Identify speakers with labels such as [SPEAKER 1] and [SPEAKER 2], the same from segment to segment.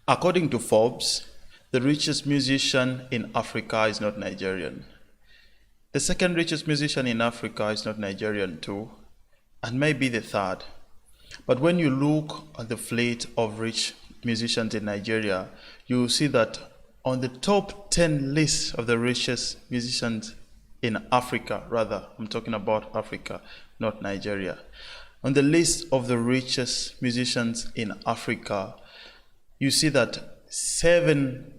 [SPEAKER 1] According to Forbes, the richest musician in Africa is not Nigerian. The second richest musician in Africa is not Nigerian too, and maybe the third. But when you look at the fleet of rich musicians in Nigeria, you will see that on the top 10 list of the richest musicians in Africa, rather, I'm talking about Africa, not Nigeria. On the list of the richest musicians in Africa, you see that 7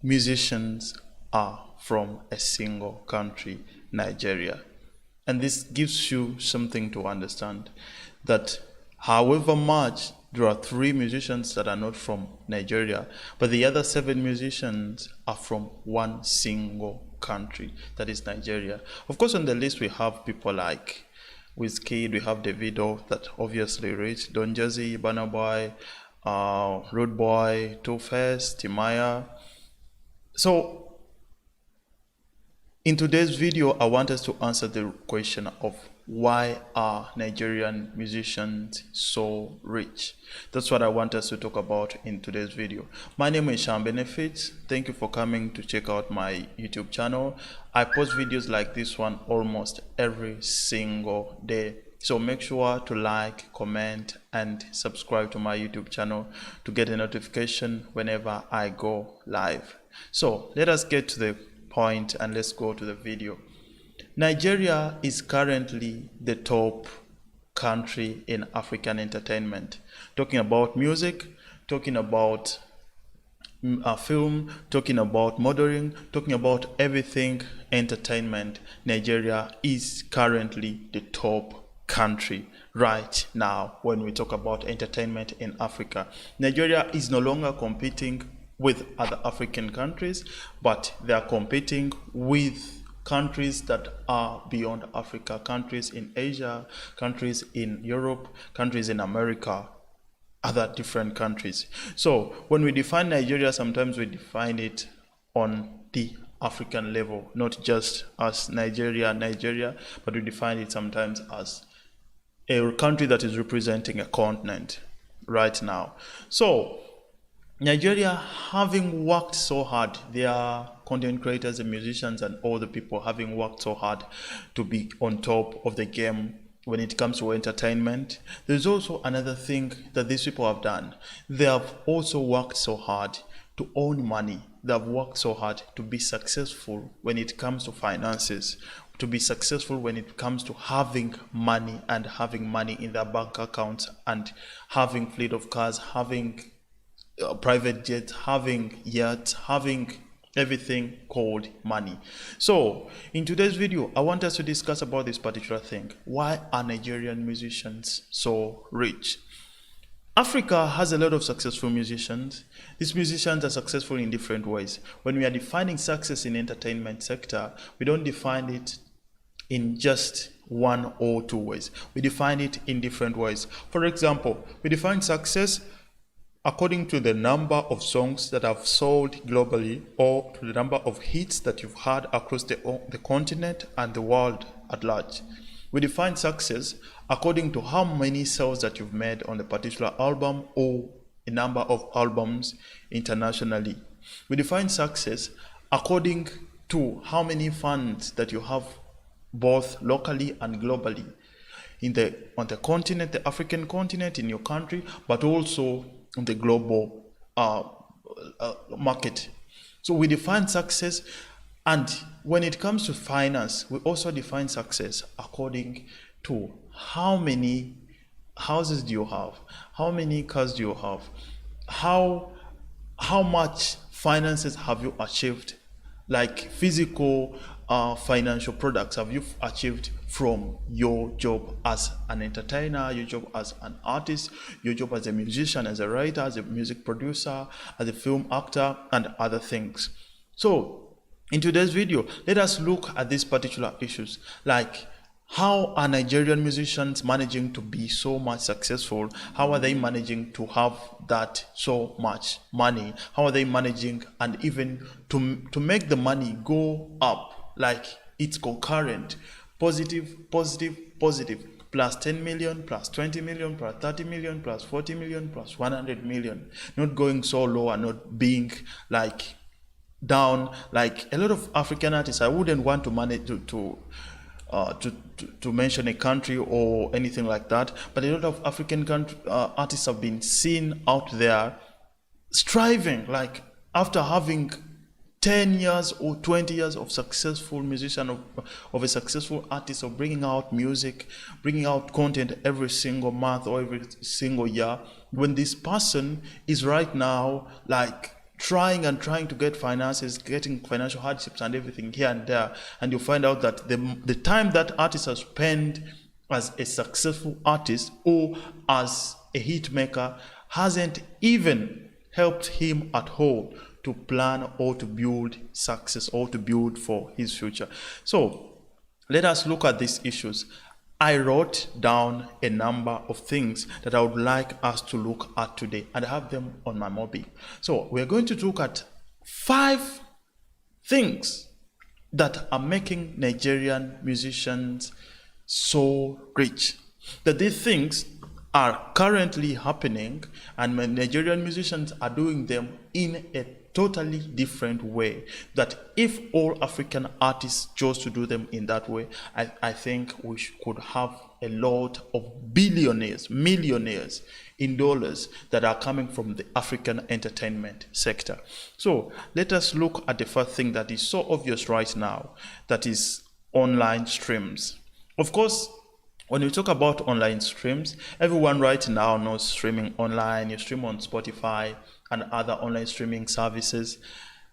[SPEAKER 1] musicians are from a single country, Nigeria. And this gives you something to understand, that however much there are 3 musicians that are not from Nigeria, but the other 7 musicians are from one single country, that is Nigeria. Of course, on the list we have people like Wizkid, we have Davido, that obviously rich, Don Jazzy, Burna Boy, Rude Boy, Two-Face, Timaya. So in today's video, I want us to answer the question of why are Nigerian musicians so rich? That's what I want us to talk about in today's video. My name is Shammah Benefits. Thank you for coming to check out my YouTube channel. I post videos like this one almost every single day. So make sure to like, comment, and subscribe to my YouTube channel to get a notification whenever I go live. So let us get to the point and let's go to the video. Nigeria is currently the top country in African entertainment. Talking about music, talking about film, talking about modeling, talking about everything entertainment. Nigeria is currently the top country right now when we talk about entertainment in Africa. Nigeria is no longer competing with other African countries, but they are competing with countries that are beyond Africa, countries in Asia, countries in Europe, countries in America, other different countries. So when we define Nigeria, sometimes we define it on the African level, not just as Nigeria, but we define it sometimes as a country that is representing a continent right now. So Nigeria, having worked so hard, they are content creators and musicians and all the people having worked so hard to be on top of the game when it comes to entertainment. There's also another thing that these people have done. They have also worked so hard to own money. They have worked so hard to be successful when it comes to finances, to be successful when it comes to having money and having money in their bank accounts and having fleet of cars, having private jets, having yachts, having everything called money. So in today's video, I want us to discuss about this particular thing. Why are Nigerian musicians so rich? Africa has a lot of successful musicians. These musicians are successful in different ways. When we are defining success in entertainment sector, we don't define it in just one or two ways. We define it in different ways. For example, we define success according to the number of songs that have sold globally, or to the number of hits that you've had across the continent and the world at large. We define success according to how many sales that you've made on a particular album or a number of albums internationally. We define success according to how many fans that you have both locally and globally on the continent, the African continent, in your country, but also on the global market. So we define success, and when it comes to finance, we also define success according to how many houses do you have, how many cars do you have, how much finances have you achieved, like physical financial products have you achieved from your job as an entertainer, your job as an artist, your job as a musician, as a writer, as a music producer, as a film actor, and other things. So in today's video, let us look at these particular issues, like how are Nigerian musicians managing to be so much successful? How are they managing to have that so much money? How are they managing, and even to make the money go up, like it's concurrent, positive, positive, positive, plus 10 million, plus 20 million, plus 30 million, plus 40 million, plus 100 million. Not going so low and not being like down like a lot of African artists. I wouldn't want to manage to mention a country or anything like that, but a lot of African artists have been seen out there striving, like after having 10 years or 20 years of successful musician, of a successful artist, of bringing out music, bringing out content every single month or every single year, when this person is right now like trying to get finances, getting financial hardships and everything here and there, and you find out that the time that artist has spent as a successful artist or as a hit maker hasn't even helped him at all to plan or to build success or to build for his future. So let us look at these issues. I wrote down a number of things that I would like us to look at today, and I have them on my mobile. So we're going to look at 5 things that are making Nigerian musicians so rich. That these things are currently happening, and Nigerian musicians are doing them in a totally different way, that if all African artists chose to do them in that way, I think we could have a lot of billionaires, millionaires in dollars that are coming from the African entertainment sector. So let us look at the first thing that is so obvious right now, that is online streams. Of course, when we talk about online streams, everyone right now knows streaming online. You stream on Spotify and other online streaming services,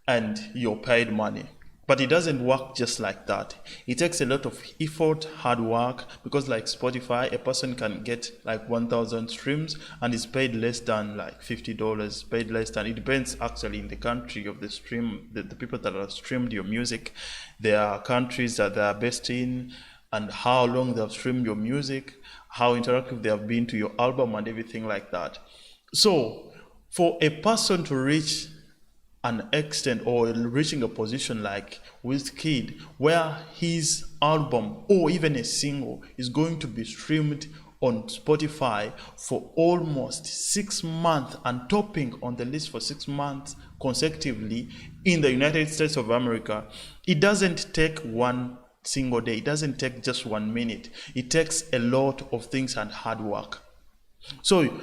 [SPEAKER 1] and you're paid money. But it doesn't work just like that. It takes a lot of effort, hard work, because like Spotify, a person can get like 1,000 streams and is paid less than like $50, paid less than, it depends actually in the country of the stream, the people that have streamed your music. There are countries that they are based in, and how long they have streamed your music, how interactive they have been to your album and everything like that. So for a person to reach an extent or reaching a position like Wizkid, where his album or even a single is going to be streamed on Spotify for almost 6 months and topping on the list for 6 months consecutively in the United States of America, it doesn't take one single day. It doesn't take just 1 minute. It takes a lot of things and hard work. So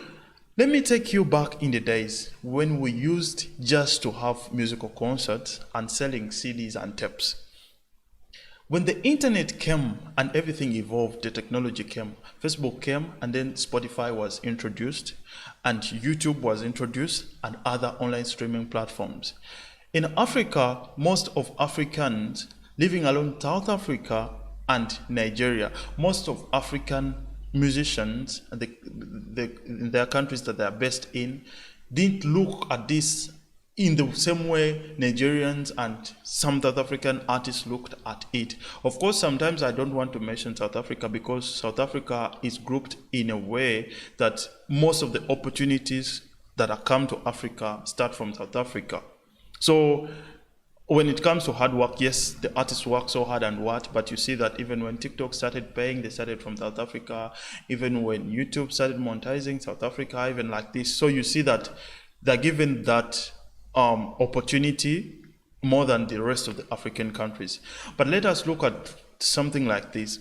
[SPEAKER 1] let me take you back in the days when we used just to have musical concerts and selling CDs and tapes. When the internet came and everything evolved, the technology came, Facebook came, and then Spotify was introduced, and YouTube was introduced, and other online streaming platforms. In Africa, most of Africans living along South Africa and Nigeria, most of African musicians in their countries that they are based in didn't look at this in the same way Nigerians and some South African artists looked at it. Of course, sometimes I don't want to mention South Africa because South Africa is grouped in a way that most of the opportunities that are come to Africa start from South Africa. So when it comes to hard work, yes, the artists work so hard and what, but you see that even when TikTok started paying, they started from South Africa. Even when YouTube started monetizing, South Africa, even like this. So you see that they're given that opportunity more than the rest of the African countries. But let us look at something like this.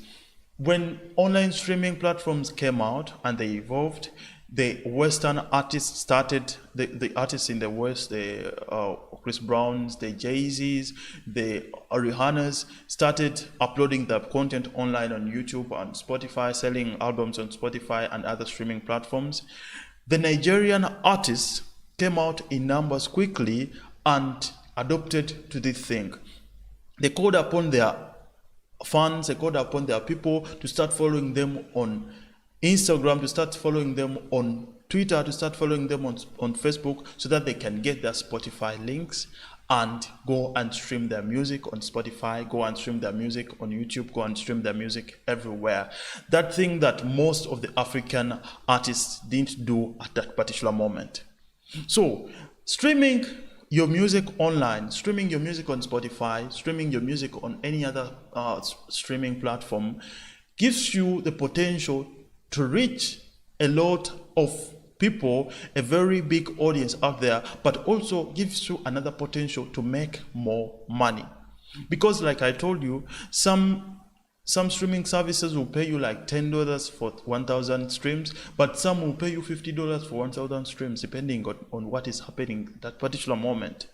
[SPEAKER 1] When online streaming platforms came out and they evolved, the Western artists started, the artists in the West, the Chris Browns, the Jay-Z's, the Rihanna's started uploading their content online on YouTube and Spotify, selling albums on Spotify and other streaming platforms. The Nigerian artists came out in numbers quickly and adopted to this thing. They called upon their fans, they called upon their people to start following them on Instagram, to start following them on Twitter, to start following them on Facebook, so that they can get their Spotify links and go and stream their music on Spotify, go and stream their music on YouTube, go and stream their music everywhere. That thing that most of the African artists didn't do at that particular moment. So streaming your music online, streaming your music on Spotify, streaming your music on any other streaming platform gives you the potential to reach a lot of people, a very big audience out there, but also gives you another potential to make more money. Because like I told you, some streaming services will pay you like $10 for 1,000 streams, but some will pay you $50 for 1,000 streams, depending on what is happening at that particular moment.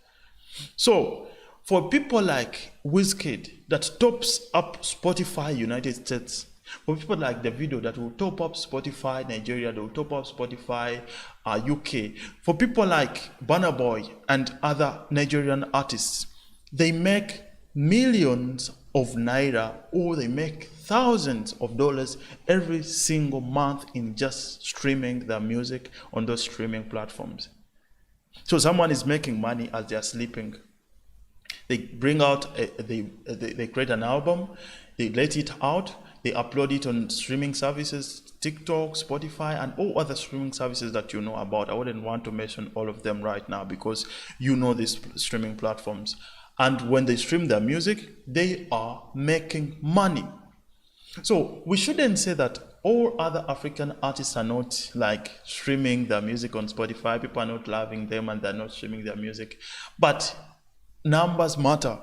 [SPEAKER 1] So for people like Wizkid that tops up Spotify United States, for people like Davido that will top up Spotify Nigeria, they will top up Spotify UK, for people like Burna Boy and other Nigerian artists, they make millions of naira, or they make thousands of dollars every single month in just streaming their music on those streaming platforms. So someone is making money as they are sleeping. They bring out, they create an album, they let it out, they upload it on streaming services, TikTok, Spotify, and all other streaming services that you know about. I wouldn't want to mention all of them right now because you know these streaming platforms. And when they stream their music, they are making money. So we shouldn't say that all other African artists are not like streaming their music on Spotify. People are not loving them and they're not streaming their music. But numbers matter,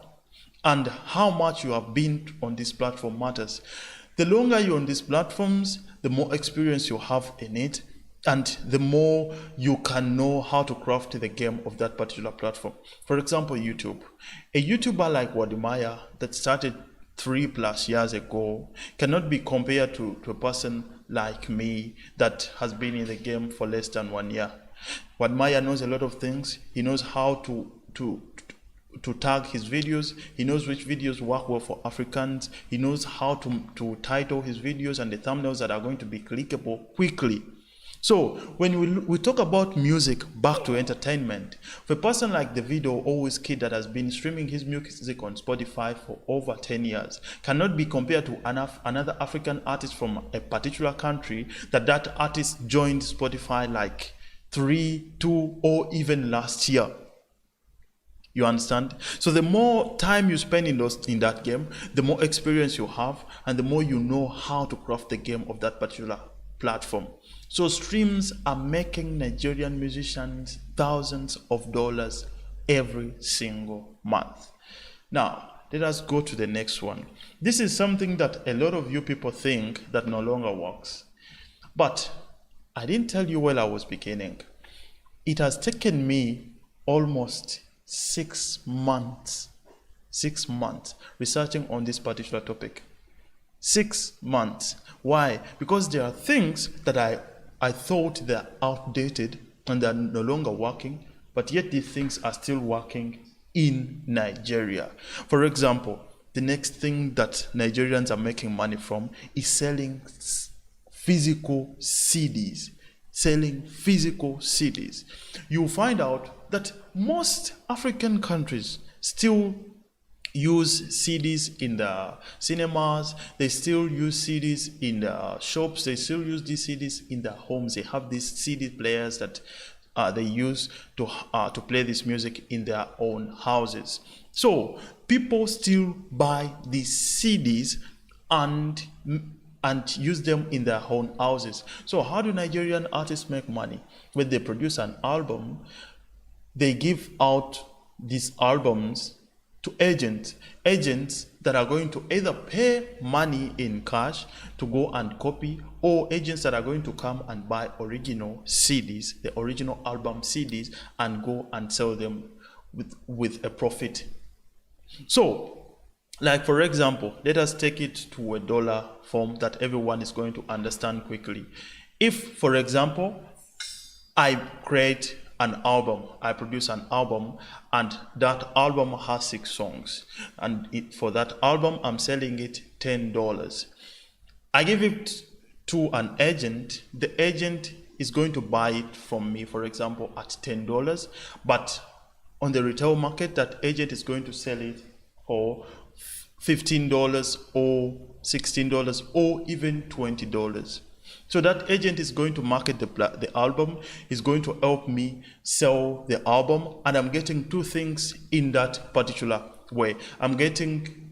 [SPEAKER 1] and how much you have been on this platform matters. The longer you're on these platforms, the more experience you have in it, and the more you can know how to craft the game of that particular platform. For example, YouTube. A YouTuber like Wadimaya that started 3+ years ago cannot be compared to a person like me that has been in the game for less than 1 year. Wadimaya knows a lot of things. He knows how to tag his videos. He knows which videos work well for Africans. He knows how to title his videos and the thumbnails that are going to be clickable quickly. So when we talk about music back to entertainment, for a person like Davido or Wizkid that has been streaming his music on Spotify for over 10 years cannot be compared to another African artist from a particular country that artist joined Spotify like 3, 2, or even last year. You understand? So the more time you spend in that game, the more experience you have, and the more you know how to craft the game of that particular platform. So streams are making Nigerian musicians thousands of dollars every single month. Now, let us go to the next one. This is something that a lot of you people think that no longer works. But I didn't tell you while I was beginning. It has taken me almost 6 months researching on this particular topic. 6 months. Why? Because there are things that I thought they're outdated and they're no longer working, but yet these things are still working in Nigeria. For example, the next thing that Nigerians are making money from is selling physical CDs. Selling physical CDs. You'll find out that most African countries still use CDs in the cinemas, they still use CDs in the shops, they still use these CDs in their homes. They have these CD players that they use to play this music in their own houses. So people still buy these CDs and use them in their own houses. So how do Nigerian artists make money? When they produce an album, they give out these albums to agents that are going to either pay money in cash to go and copy, or agents that are going to come and buy original CDs, the original album CDs, and go and sell them with a profit. So, like for example, let us take it to a dollar form that everyone is going to understand quickly. If, for example, I create an album, I produce an album, and that album has 6 songs, and for that album I'm selling it $10. I give it to an agent. The agent is going to buy it from me, for example, at $10, but on the retail market that agent is going to sell it for $15 or $16 or even $20. So that agent is going to market the album, is going to help me sell the album, and I'm getting 2 things in that particular way. I'm getting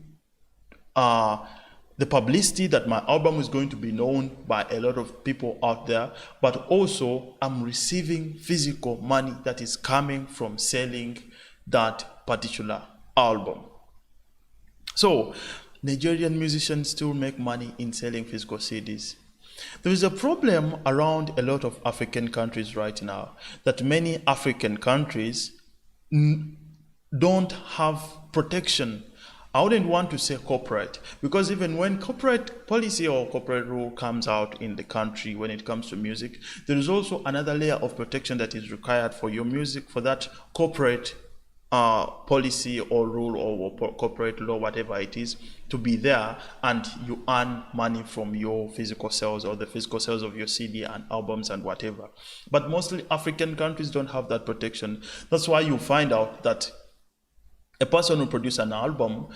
[SPEAKER 1] the the publicity that my album is going to be known by a lot of people out there, but also I'm receiving physical money that is coming from selling that particular album. So Nigerian musicians still make money in selling physical CDs. There is a problem around a lot of African countries right now, that many African countries don't have protection. I wouldn't want to say corporate, because even when corporate policy or corporate rule comes out in the country when it comes to music, there is also another layer of protection that is required for your music, for that corporate policy or rule or corporate law, whatever it is, to be there, and you earn money from your physical sales or the physical sales of your CD and albums and whatever. But mostly African countries don't have that protection. That's why you find out that a person will produce an album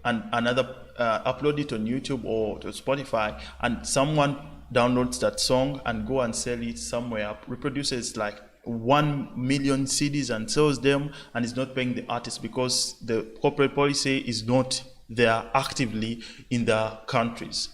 [SPEAKER 1] and another upload it on YouTube or to Spotify, and someone downloads that song and go and sell it somewhere, reproduces like 1 million CDs and sells them, and is not paying the artist because the corporate policy is not there actively in the countries.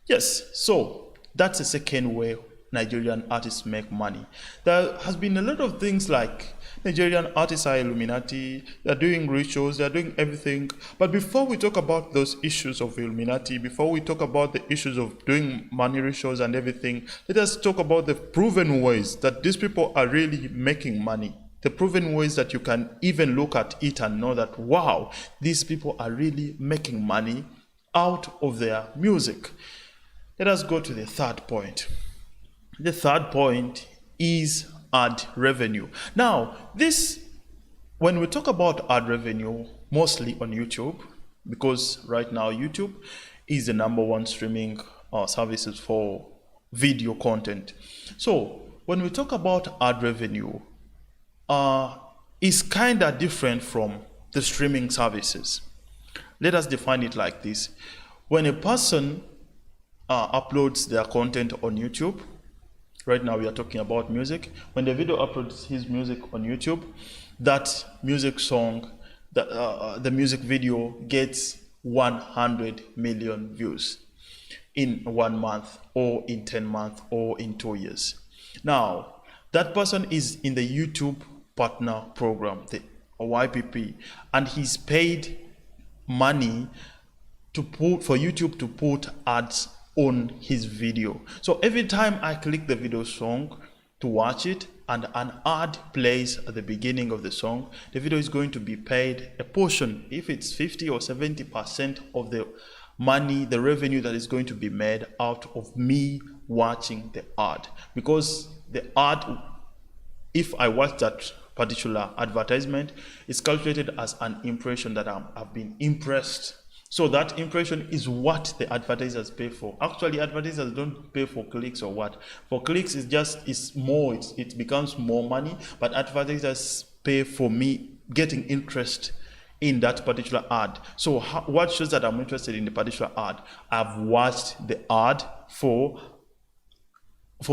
[SPEAKER 1] Yes, so that's the second way Nigerian artists make money. There has been a lot of things like Nigerian artists are Illuminati, they're doing rituals, they're doing everything. But before we talk about those issues of Illuminati, before we talk about the issues of doing money rituals and everything, let us talk about the proven ways that these people are really making money. The proven ways that you can even look at it and know that, wow, these people are really making money out of their music. Let us go to the third point. The third point is ad revenue. Now, when we talk about ad revenue, mostly on YouTube, because right now YouTube is the #1 streaming services for video content. So when we talk about ad revenue, it's kind of different from the streaming services. Let us define it like this. When a person uploads their content on YouTube, right now we are talking about music. When the video uploads his music on YouTube, that music song, the music video gets 100 million views in 1 month, or in 10 months, or in 2 years. Now, that person is in the YouTube Partner Program, the YPP, and he's paid money for YouTube to put ads on his video. So every time I click the video song to watch it and an ad plays at the beginning of the song, the video is going to be paid a portion, if it's 50 or 70% of the money, the revenue that is going to be made out of me watching the ad. Because the ad, if I watch that particular advertisement, it's calculated as an impression that I've been impressed. So that impression is what the advertisers pay for. Actually, advertisers don't pay for clicks or what. For clicks, it becomes more money, but advertisers pay for me getting interest in that particular ad. So what shows that I'm interested in the particular ad? I've watched the ad for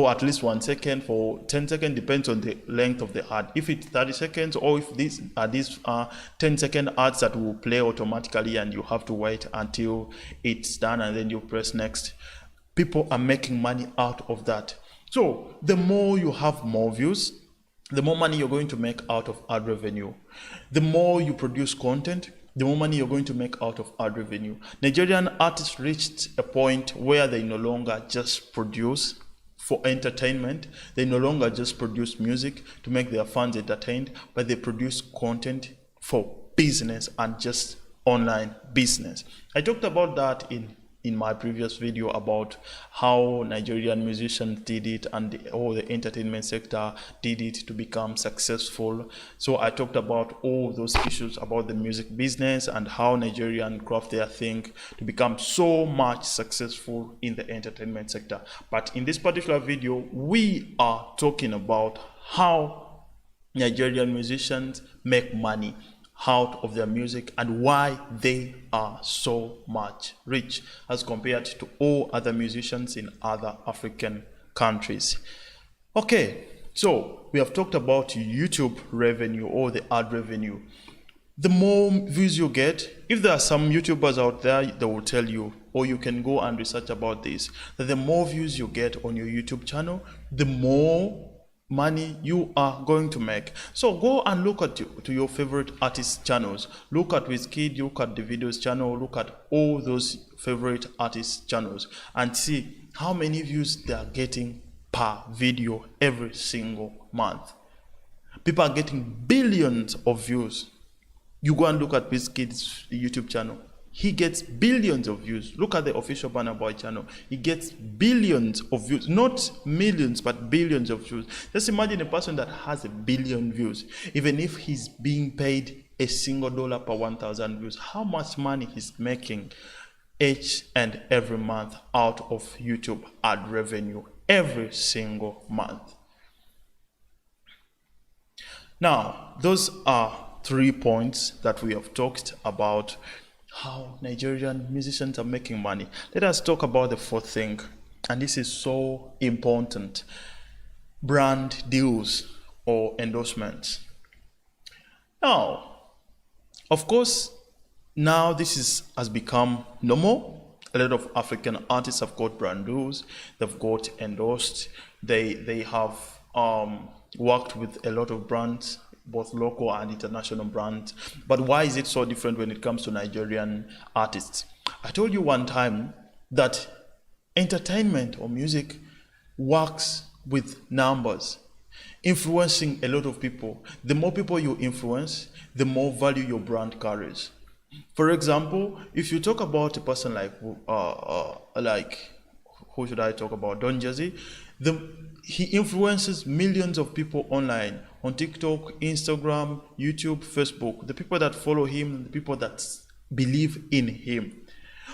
[SPEAKER 1] at least 1 second, for 10 seconds, depends on the length of the ad. If it's 30 seconds, or if these are 10-second ads that will play automatically and you have to wait until it's done and then you press next. People are making money out of that. So the more you have more views, the more money you're going to make out of ad revenue. The more you produce content, the more money you're going to make out of ad revenue. Nigerian artists reached a point where they no longer just produce for entertainment. They no longer just produce music to make their fans entertained, but they produce content for business and just online business. I talked about that in my previous video about how Nigerian musicians did it and the entertainment sector did it to become successful. So I talked about all those issues about the music business and how Nigerian craft their thing to become so much successful in the entertainment sector. But in this particular video, we are talking about how Nigerian musicians make money out of their music and why they are so much rich as compared to all other musicians in other African countries. Okay, so we have talked about YouTube revenue or the ad revenue. The more views you get, if there are some YouTubers out there, they will tell you, or you can go and research about this, that the more views you get on your YouTube channel, the more money you are going to make. So go and look at your favorite artist channels. Look at Wizkid, look at the videos channel, look at all those favorite artist channels and see how many views they are getting per video every single month. People are getting billions of views. You go and look at Wizkid's YouTube channel. He gets billions of views. Look at the official Burna Boy channel. He gets billions of views. Not millions, but billions of views. Just imagine a person that has a billion views. Even if he's being paid a single dollar per 1,000 views, how much money he's making each and every month out of YouTube ad revenue every single month. Now, those are 3 points that we have talked about how Nigerian musicians are making money. Let us talk about the 4th thing, and this is so important: brand deals or endorsements. Now, of course, now this has become normal. A lot of African artists have got brand deals, they've got endorsed, they have worked with a lot of brands, both local and international brands. But why is it so different when it comes to Nigerian artists? I told you one time that entertainment or music works with numbers, influencing a lot of people. The more people you influence, the more value your brand carries. For example, if you talk about a person like who should I talk about? Don Jazzy. He influences millions of people online, on TikTok, Instagram, YouTube, Facebook. The people that follow him, the people that believe in him.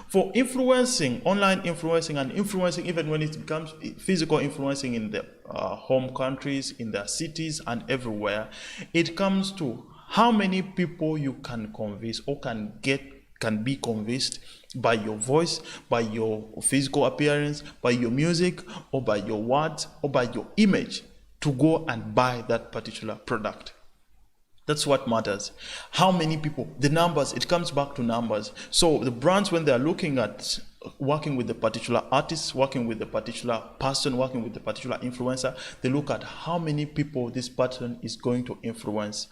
[SPEAKER 1] For influencing, online influencing, and influencing even when it becomes physical influencing in their home countries, in their cities and everywhere, it comes to how many people you can convince or can be convinced by your voice, by your physical appearance, by your music, or by your words, or by your image to go and buy that particular product. That's what matters. How many people, the numbers, it comes back to numbers. So the brands, when they're looking at working with the particular artist, working with the particular person, working with the particular influencer, they look at how many people this person is going to influence.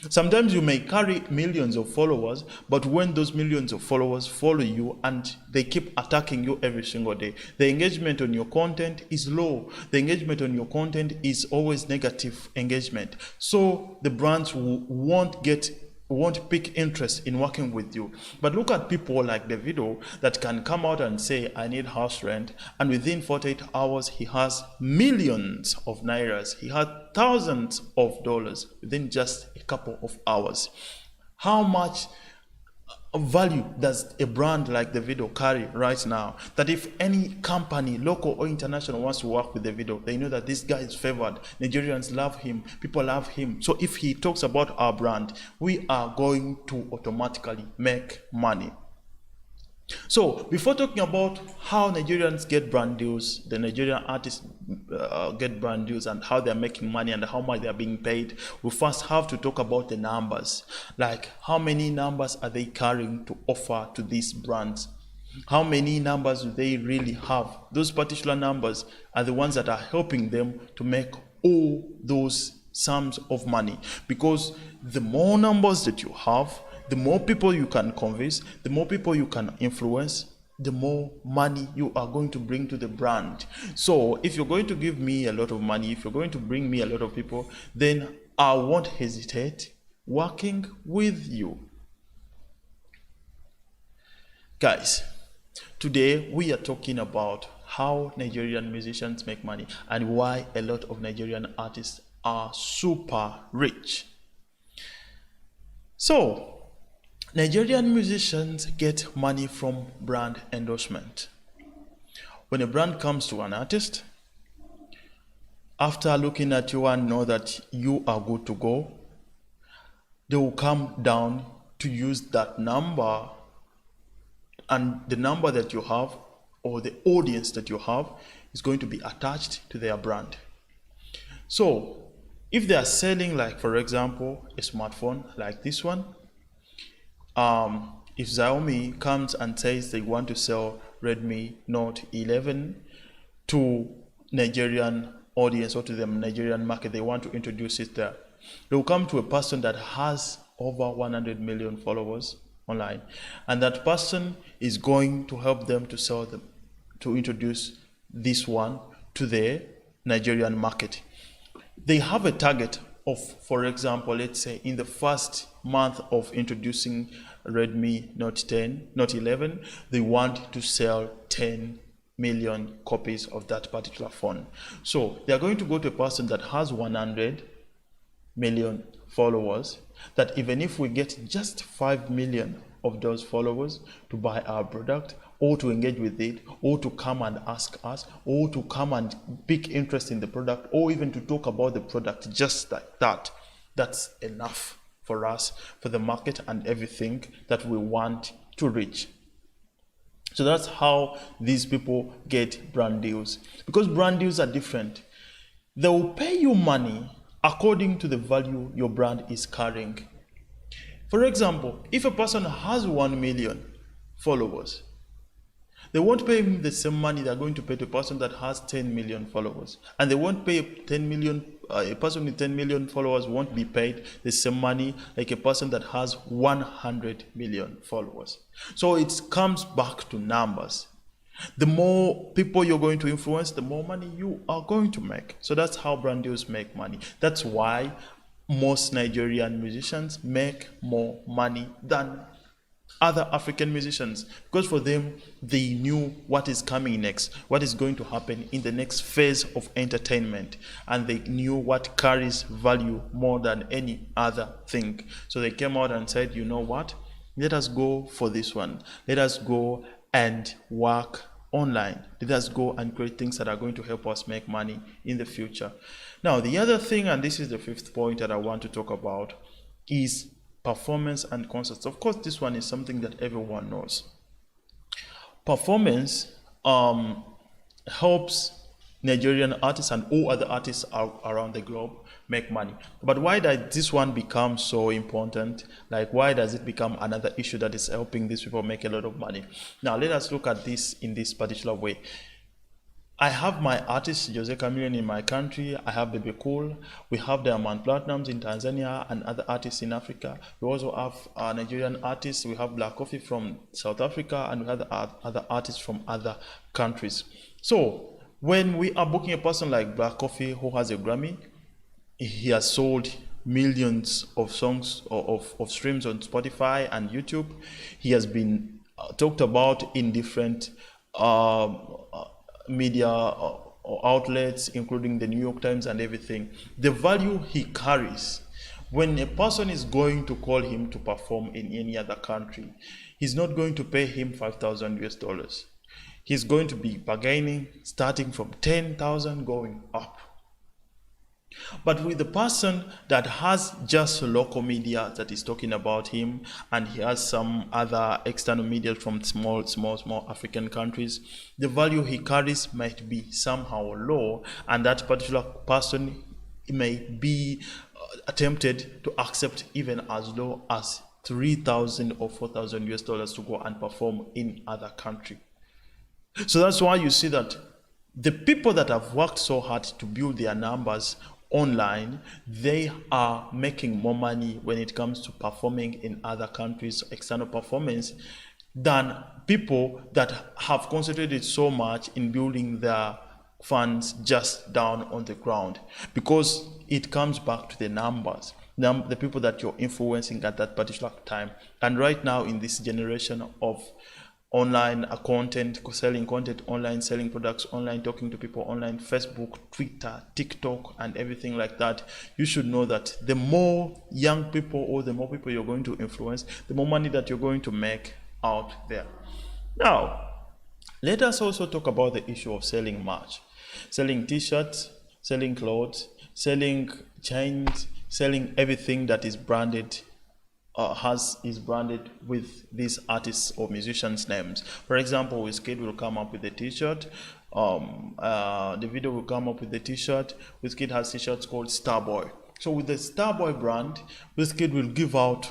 [SPEAKER 1] Sometimes you may carry millions of followers, but when those millions of followers follow you and they keep attacking you every single day, the engagement on your content is low. The engagement on your content is always negative engagement. So the brands won't pick interest in working with you. But look at people like Davido that can come out and say, I need house rent, and within 48 hours he has millions of nairas, he had thousands of dollars within just a couple of hours. How much value does a brand like Davido carry right now, that if any company, local or international, wants to work with Davido, they know that this guy is favored, Nigerians love him, people love him. So if he talks about our brand, we are going to automatically make money. So before talking about how Nigerians get brand deals, the Nigerian artists get brand deals and how they're making money and how much they're being paid, we first have to talk about the numbers. Like, how many numbers are they carrying to offer to these brands? How many numbers do they really have? Those particular numbers are the ones that are helping them to make all those sums of money, because the more numbers that you have, the more people you can convince, the more people you can influence, the more money you are going to bring to the brand. So if you're going to give me a lot of money, if you're going to bring me a lot of people, then I won't hesitate working with you. Guys, today we are talking about how Nigerian musicians make money and why a lot of Nigerian artists are super rich. So, Nigerian musicians get money from brand endorsement. When a brand comes to an artist, after looking at you and know that you are good to go, they will come down to use that number, and the number that you have or the audience that you have is going to be attached to their brand. So if they are selling, like for example, a smartphone like this one, If Xiaomi comes and says they want to sell Redmi Note 11 to Nigerian audience or to the Nigerian market, they want to introduce it there, they will come to a person that has over 100 million followers online, and that person is going to help them to sell them, to introduce this one to the Nigerian market. They have a target of, for example, let's say in the first month of introducing Redmi Note 11, they want to sell 10 million copies of that particular phone. So they are going to go to a person that has 100 million followers, that even if we get just 5 million of those followers to buy our product, or to engage with it, or to come and ask us, or to come and pick interest in the product, or even to talk about the product, just like that, that's enough for us, for the market and everything that we want to reach. So that's how these people get brand deals, because brand deals are different. They will pay you money according to the value your brand is carrying. For example, if a person has 1 million followers, they won't pay him the same money they're going to pay to a person that has 10 million followers. And they won't pay 10 million, a person with 10 million followers won't be paid the same money like a person that has 100 million followers. So it comes back to numbers. The more people you're going to influence, the more money you are going to make. So that's how brand deals make money. That's why most Nigerian musicians make more money than other African musicians, because for them, they knew what is coming next, what is going to happen in the next phase of entertainment, and they knew what carries value more than any other thing. So they came out and said, you know what, let us go for this one. Let us go and work online. Let us go and create things that are going to help us make money in the future. Now, the other thing, and this is the fifth point that I want to talk about, is performance and concerts. Of course, this one is something that everyone knows. Performance helps Nigerian artists and all other artists around the globe make money. But why does this one become so important? Like, why does it become another issue that is helping these people make a lot of money? Now, let us look at this in this particular way. I have my artist Jose Chameleone in my country. I have Baby Cool. We have Diamond Platnumz in Tanzania and other artists in Africa. We also have Nigerian artists. We have Black Coffee from South Africa, and we have other artists from other countries. So when we are booking a person like Black Coffee who has a Grammy, he has sold millions of songs of streams on Spotify and YouTube. He has been talked about in different media outlets, including the New York Times and everything. The value he carries, when a person is going to call him to perform in any other country, he's not going to pay him $5,000. He's going to be bargaining starting from 10,000 going up. But with the person that has just local media that is talking about him, and he has some other external media from small African countries, the value he carries might be somehow low, and that particular person may be attempted to accept even as low as $3,000 or $4,000 to go and perform in other country. So that's why you see that the people that have worked so hard to build their numbers online, they are making more money when it comes to performing in other countries, external performance, than people that have concentrated so much in building their funds just down on the ground, because it comes back to the numbers, the people that you're influencing at that particular time. And right now in this generation of online content, selling content online, selling products online, talking to people online, Facebook, Twitter, TikTok, and everything like that, you should know that the more young people or the more people you're going to influence, the more money that you're going to make out there. Now, let us also talk about the issue of selling merch, selling t-shirts, selling clothes, selling chains, selling everything that is branded is branded with these artists or musicians' names. For example, Wizkid will come up with a t-shirt. The video will come up with a t-shirt. Wizkid has t-shirts called Starboy. So with the Starboy brand, Wizkid will give out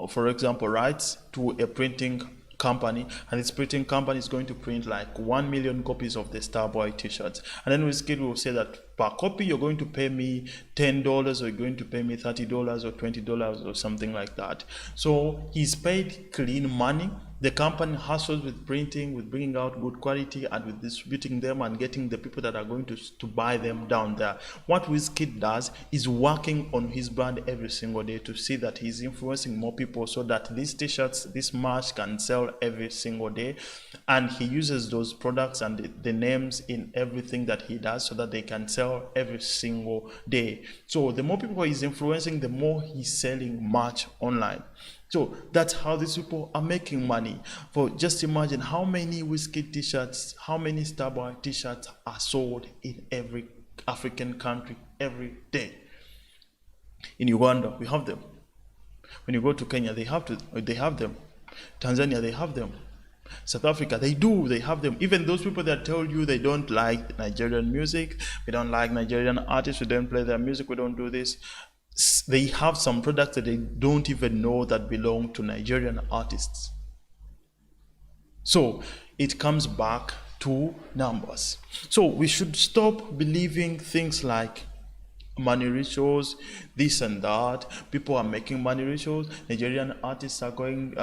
[SPEAKER 1] for example, rights to a printing company, and this printing company is going to print like 1 million copies of the Starboy t-shirts, and then WizKid will say that per copy you're going to pay me $10, or you're going to pay me $30 or $20 or something like that. So he's paid clean money. The company hustles with printing, with bringing out good quality, and with distributing them and getting the people that are going to buy them down there. What WizKid does is working on his brand every single day to see that he's influencing more people so that these t-shirts, this merch can sell every single day. And he uses those products and the names in everything that he does so that they can sell every single day. So the more people he's influencing, the more he's selling merch online. So that's how these people are making money. For just imagine how many WizKid t-shirts, how many Starboy t-shirts are sold in every African country every day. In Uganda, we have them. When you go to Kenya, they have them. Tanzania, they have them. South Africa, they have them. Even those people that tell you they don't like Nigerian music, we don't like Nigerian artists, we don't play their music, we don't do this, they have some products that they don't even know that belong to Nigerian artists. So it comes back to numbers. So we should stop believing things like money rituals, this and that. People are making money rituals. Nigerian artists are going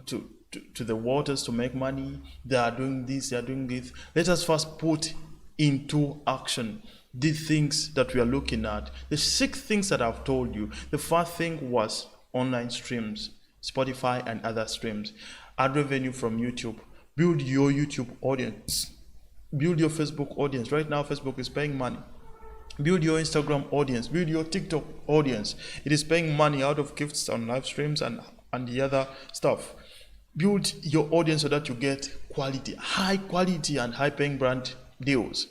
[SPEAKER 1] to the waters to make money. They are doing this, they are doing this. Let us first put into action the things that we are looking at. The 6 things that I've told you. The first thing was online streams, Spotify and other streams. Ad revenue from YouTube. Build your YouTube audience. Build your Facebook audience. Right now, Facebook is paying money. Build your Instagram audience. Build your TikTok audience. It is paying money out of gifts on live streams and the other stuff. Build your audience so that you get quality, high quality and high paying brand deals.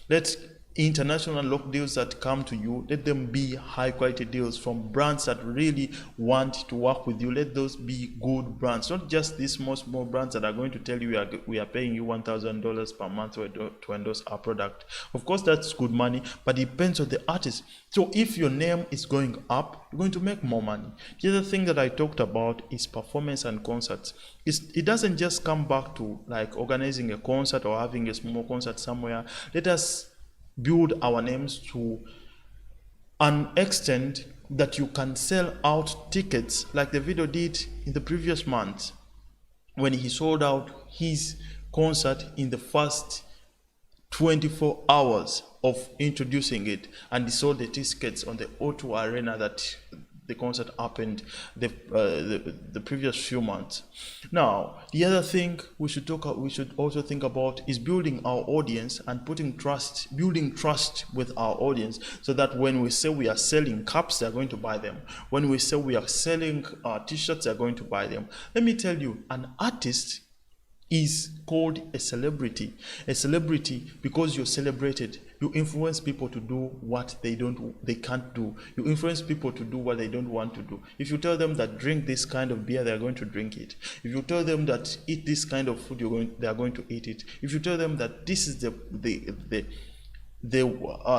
[SPEAKER 1] Let international local deals that come to you, let them be high quality deals from brands that really want to work with you. Let those be good brands, not just these small brands that are going to tell you we are paying you $1,000 per month to endorse our product. Of course, that's good money, but it depends on the artist. So if your name is going up, you're going to make more money. The other thing that I talked about is performance and concerts. It doesn't just come back to like organizing a concert or having a small concert somewhere. Let us build our names to an extent that you can sell out tickets, like the video did in the previous month when he sold out his concert in the first 24 hours of introducing it, and he sold the tickets on the O2 Arena that the concert happened the previous few months. Now, the other thing we should also think about is building our audience and building trust with our audience, so that when we say we are selling cups, they're going to buy them. When we say we are selling t-shirts, they're going to buy them. Let me tell you, an artist is called a celebrity. A celebrity because you're celebrated. You influence people to do what they can't do. You influence people to do what they don't want to do. If you tell them that drink this kind of beer, they're going to drink it. If you tell them that eat this kind of food, they are going to eat it. If you tell them that this is the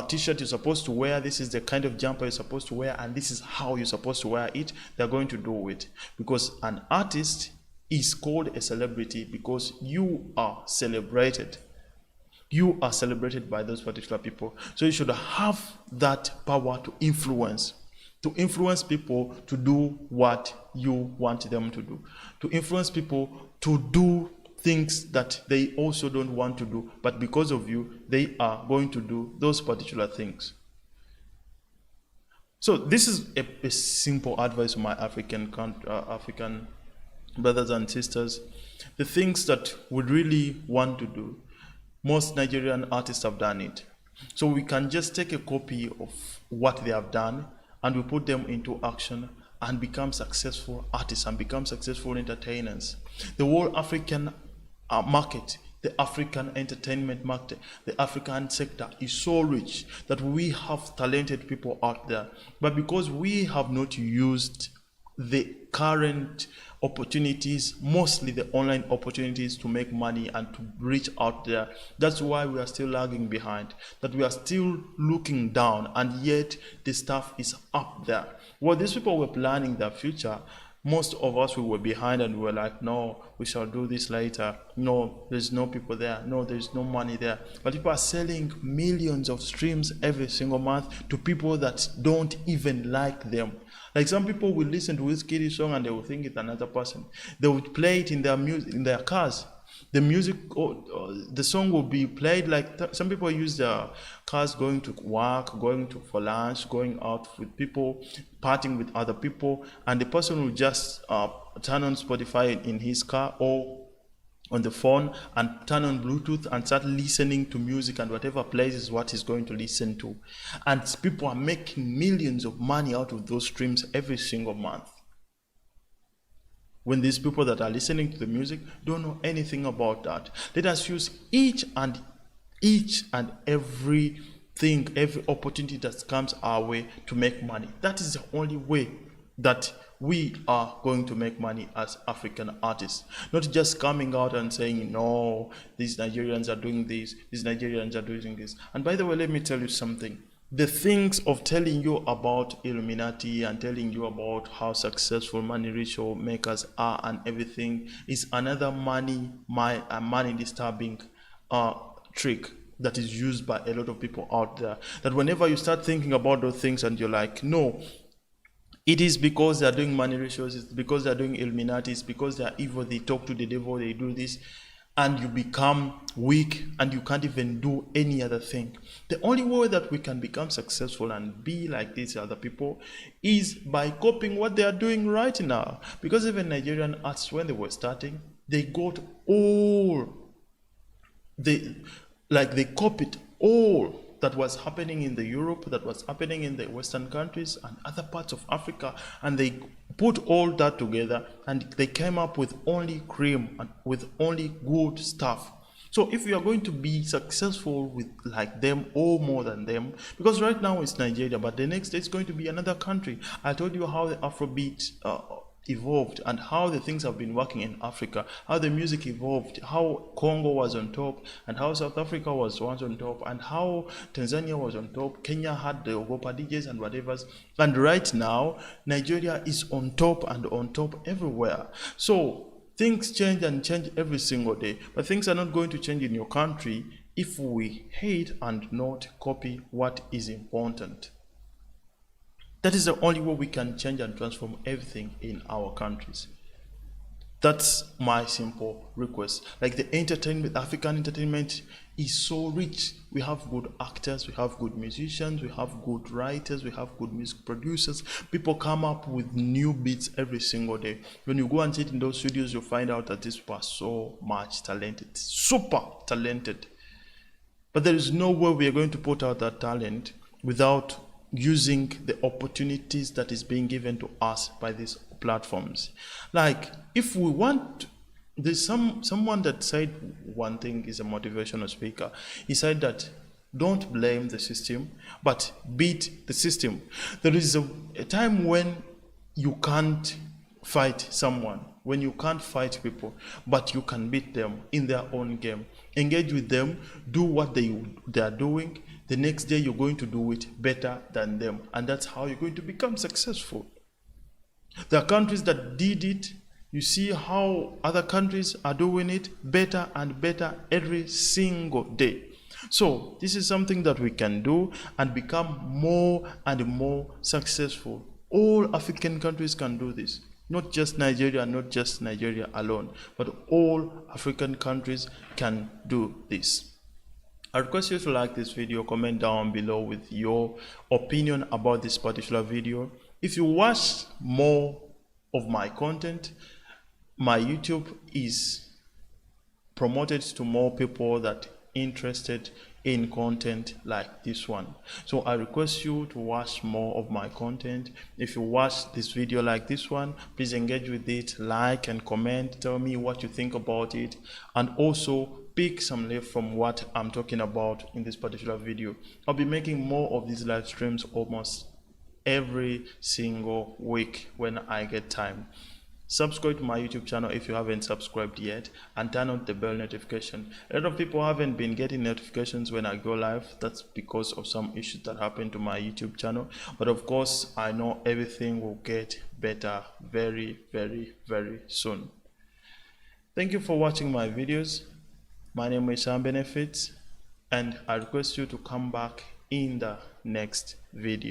[SPEAKER 1] t-shirt you're supposed to wear, this is the kind of jumper you're supposed to wear, and this is how you're supposed to wear it, they're going to do it. Because an artist is called a celebrity because you are celebrated. You are celebrated by those particular people. So you should have that power to influence people to do what you want them to do, to influence people to do things that they also don't want to do, but because of you, they are going to do those particular things. So this is a simple advice to my African brothers and sisters. The things that we really want to do, most Nigerian artists have done it. So we can just take a copy of what they have done and we put them into action and become successful artists and become successful entertainers. The whole African market, the African entertainment market, the African sector is so rich that we have talented people out there. But because we have not used the current opportunities, mostly the online opportunities to make money and to reach out there. That's why we are still lagging behind, that we are still looking down, and yet the stuff is up there. Well, these people were planning their future. Most of us, we were behind and we were like, no, we shall do this later. No, there's no people there. No, there's no money there. But people are selling millions of streams every single month to people that don't even like them. Like, some people will listen to Wizkid's song and they will think it's another person. They would play it in their music, in their cars. The music, the song will be played like some people use their cars going to work, going to for lunch, going out with people, partying with other people, and the person will just turn on Spotify in his car or on the phone and turn on Bluetooth and start listening to music, and whatever plays is what he's going to listen to. And people are making millions of money out of those streams every single month, when these people that are listening to the music don't know anything about that. Let us use each and every opportunity that comes our way to make money. That is the only way that we are going to make money as African artists. Not just coming out and saying, no, these Nigerians are doing this, these Nigerians are doing this. And by the way, let me tell you something. The things of telling you about Illuminati and telling you about how successful money ritual makers are and everything is another money disturbing trick that is used by a lot of people out there. That whenever you start thinking about those things and you're like, no, it is because they're doing money rituals, it's because they're doing Illuminati, it's because they're evil, they talk to the devil, they do this, and you become weak and you can't even do any other thing. The only way that we can become successful and be like these other people is by copying what they are doing right now. Because even Nigerian artists, when they were starting, they got they copied all that was happening in the Europe, that was happening in the Western countries and other parts of Africa, and they put all that together and they came up with only cream and with only good stuff. So if you are going to be successful with like them or more than them, because right now it's Nigeria, but the next day it's going to be another country. I told you how the Afrobeat evolved and how the things have been working in Africa, how the music evolved, how Congo was on top and how South Africa was once on top and how Tanzania was on top, Kenya had the Ogopa DJs and whatever, and right now Nigeria is on top and on top everywhere. So things change and change every single day, but things are not going to change in your country if we hate and not copy what is important. That is the only way we can change and transform everything in our countries. That's my simple request. Like the entertainment, African entertainment is so rich. We have good actors, we have good musicians, we have good writers, we have good music producers. People come up with new beats every single day. When you go and sit in those studios, you'll find out that these people are so much talented, super talented. But there is no way we are going to put out that talent without using the opportunities that is being given to us by these platforms. Like, if we want, there's someone that said one thing, is a motivational speaker. He said that don't blame the system, but beat the system. There is a time when you can't fight someone, when you can't fight people, but you can beat them in their own game. Engage with them, do what they are doing. The next day you're going to do it better than them, and that's how you're going to become successful. There are countries that did it. You see how other countries are doing it better and better every single day. So this is something that we can do and become more and more successful. All African countries can do this. Not just Nigeria, not just Nigeria alone, but all African countries can do this. I request you to like this video, comment down below with your opinion about this particular video. If you watch more of my content, my YouTube is promoted to more people that interested in content like this one. So I request you to watch more of my content. If you watch this video like this one, please engage with it, like and comment, tell me what you think about it, and also pick some left from what I'm talking about in this particular video. I'll be making more of these live streams almost every single week when I get time. Subscribe to my YouTube channel if you haven't subscribed yet, and turn on the bell notification. A lot of people haven't been getting notifications when I go live. That's because of some issues that happened to my YouTube channel, but of course I know everything will get better very soon. Thank you for watching my videos. My name is Shammah Benefits, and I request you to come back in the next video.